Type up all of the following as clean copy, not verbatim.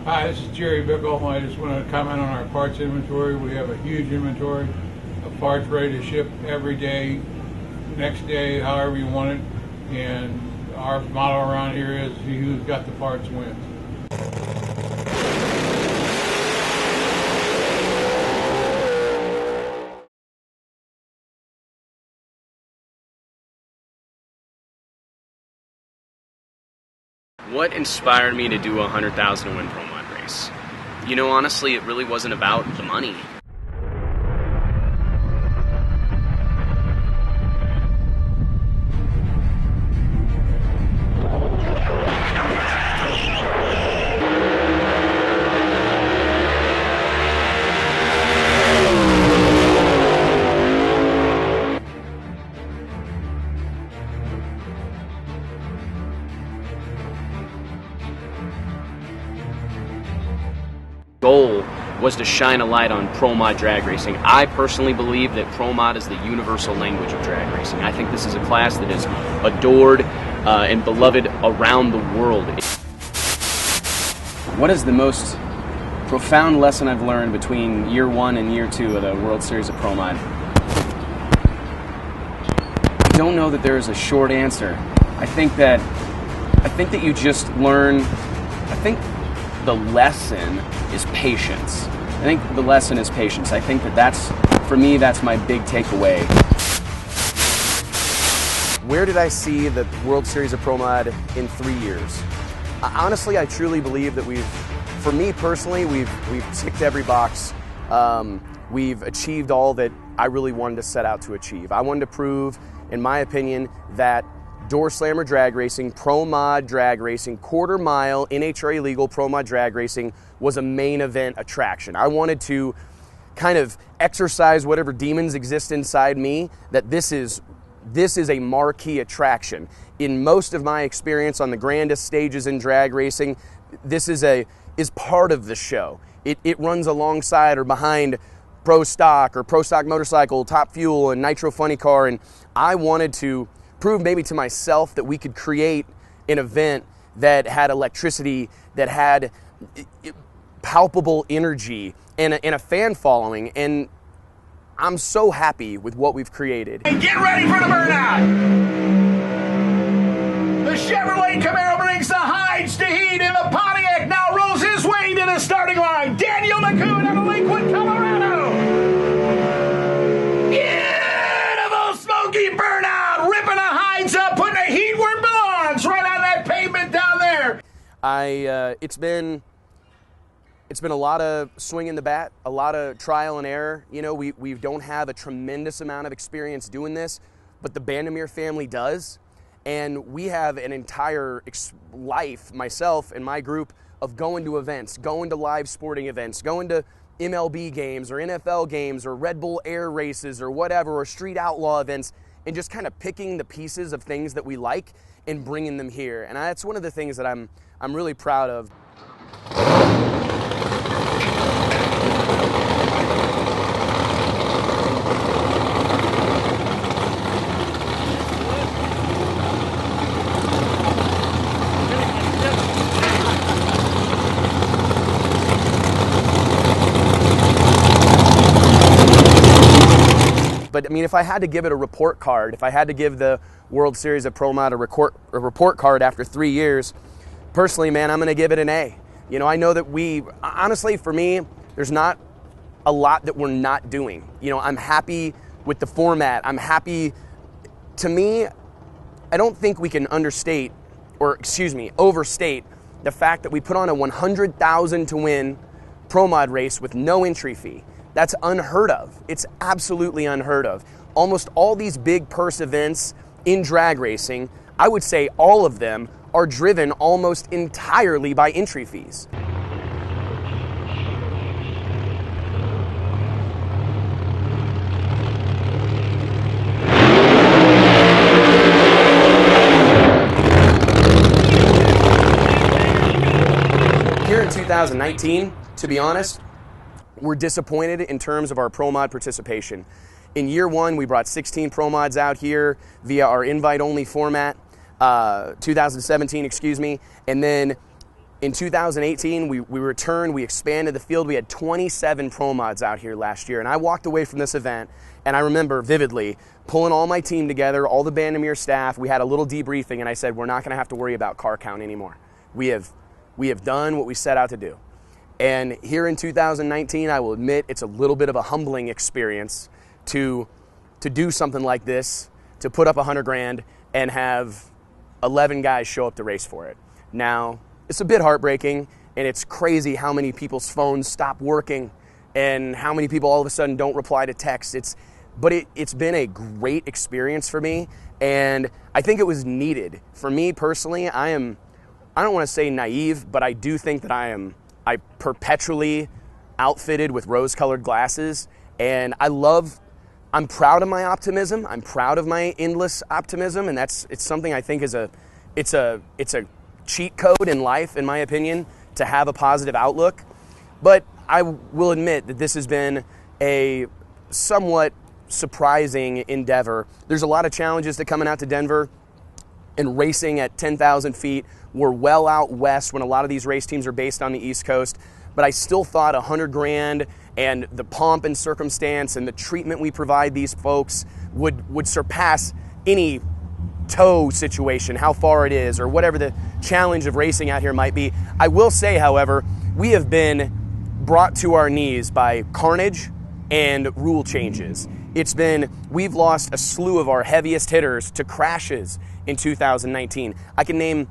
Hi, this is Jerry Bickle. I just want to comment on our parts inventory. We have a huge inventory of parts ready to ship every day, next day, however you want it. And our motto around here is, he who's got the parts wins. What inspired me to do a 100,000 to win Pro Mod race? You know, honestly, it really wasn't about the money. Goal was to shine a light on Pro Mod drag racing. I personally believe that Pro Mod is the universal language of drag racing. I think this is a class that is adored and beloved around the world. What is the most profound lesson I've learned between year 1 and year 2 of the World Series of Pro Mod? I don't know that there is a short answer. I think that you just learn. I think the lesson is patience. I think the lesson is patience. I think for me, that's my big takeaway. Where did I see the World Series of Pro Mod in 3 years? Honestly, I truly believe that for me personally, we've ticked every box. We've achieved all that I really wanted to set out to achieve. I wanted to prove, in my opinion, that door slammer drag racing, Pro Mod drag racing, quarter mile, NHRA legal Pro Mod drag racing was a main event attraction. I wanted to kind of exercise whatever demons exist inside me, that this is a marquee attraction. In most of my experience on the grandest stages in drag racing, this is part of the show. It runs alongside or behind Pro Stock or Pro Stock Motorcycle, Top Fuel, and Nitro Funny Car, and I wanted to prove maybe to myself that we could create an event that had electricity, that had palpable energy, and a fan following, and I'm so happy with what we've created. And get ready for the burnout! The Chevrolet Camaro brings the hides to heat, and the Pontiac now rolls his way to the starting line. Daniel McCoon out of Lakewood, Colorado! Beautiful smoky burnout! Ripping the hides up, putting the heat where it belongs, right on that pavement down there. It's been a lot of swinging the bat, a lot of trial and error. You know, we don't have a tremendous amount of experience doing this, but the Bandemir family does. And we have an entire life, myself and my group, of going to events, going to live sporting events, going to MLB games or NFL games or Red Bull Air races or whatever, or street outlaw events, and just kind of picking the pieces of things that we like and bringing them here. And that's one of the things that I'm really proud of. But I mean, if I had to give it a report card, if I had to give the World Series of Pro Mod a report card after 3 years, personally, man, I'm going to give it an A. You know, I know that honestly, for me, there's not a lot that we're not doing. You know, I'm happy with the format. I'm happy. To me, I don't think we can overstate the fact that we put on a 100,000 to win Pro Mod race with no entry fee. That's unheard of. It's absolutely unheard of. Almost all these big purse events in drag racing, I would say all of them, are driven almost entirely by entry fees. Here in 2019, to be honest, we're disappointed in terms of our Pro Mod participation. In year 1, we brought 16 Pro Mods out here via our invite-only format, 2017, excuse me, and then In 2018, we returned, we expanded the field. We had 27 pro mods out here last year. And I walked away from this event, and I remember vividly pulling all my team together, all the Bandamere staff. We had a little debriefing, and I said, we're not going to have to worry about car count anymore. We have done what we set out to do. And here in 2019, I will admit it's a little bit of a humbling experience to do something like this, to put up $100,000 and have 11 guys show up to race for it. Now, it's a bit heartbreaking, and it's crazy how many people's phones stop working and how many people all of a sudden don't reply to texts. But it's been a great experience for me, and I think it was needed. For me personally, I don't want to say naive, but I do think that I perpetually outfitted with rose-colored glasses, and I'm proud of my optimism. I'm proud of my endless optimism, and it's something I think is it's a cheat code in life, in my opinion, to have a positive outlook. But I will admit that this has been a somewhat surprising endeavor. There's a lot of challenges to coming out to Denver and racing at 10,000 feet. We're well out west when a lot of these race teams are based on the East Coast, but I still thought $100,000 and the pomp and circumstance and the treatment we provide these folks would surpass any tow situation, how far it is, or whatever the challenge of racing out here might be. I will say, however, we have been brought to our knees by carnage and rule changes. We've lost a slew of our heaviest hitters to crashes in 2019. I can name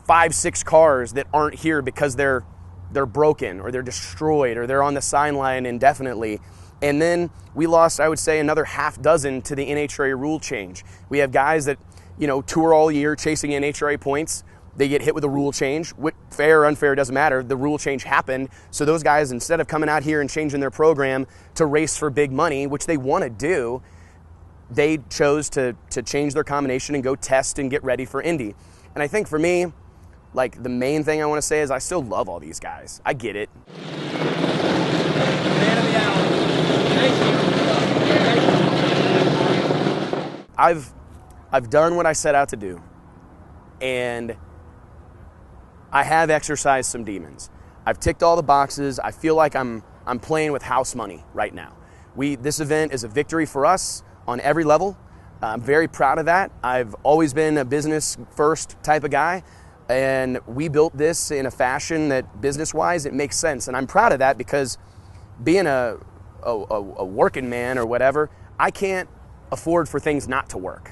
5-6 cars that aren't here because they're broken or they're destroyed or they're on the sideline indefinitely. And then we lost, I would say, another half dozen to the NHRA rule change. We have guys that tour all year chasing NHRA points. They get hit with a rule change. Fair or unfair, doesn't matter. The rule change happened. So those guys, instead of coming out here and changing their program to race for big money, which they want to do, they chose to change their combination and go test and get ready for Indy. And I think for me, like, the main thing I want to say is I still love all these guys. I get it. Man of the hour. Thank you. I've done what I set out to do, and I have exercised some demons. I've ticked all the boxes. I feel like I'm playing with house money right now. This event is a victory for us on every level. I'm very proud of that. I've always been a business first type of guy, and we built this in a fashion that business-wise it makes sense. And I'm proud of that because being a working man or whatever, I can't afford for things not to work.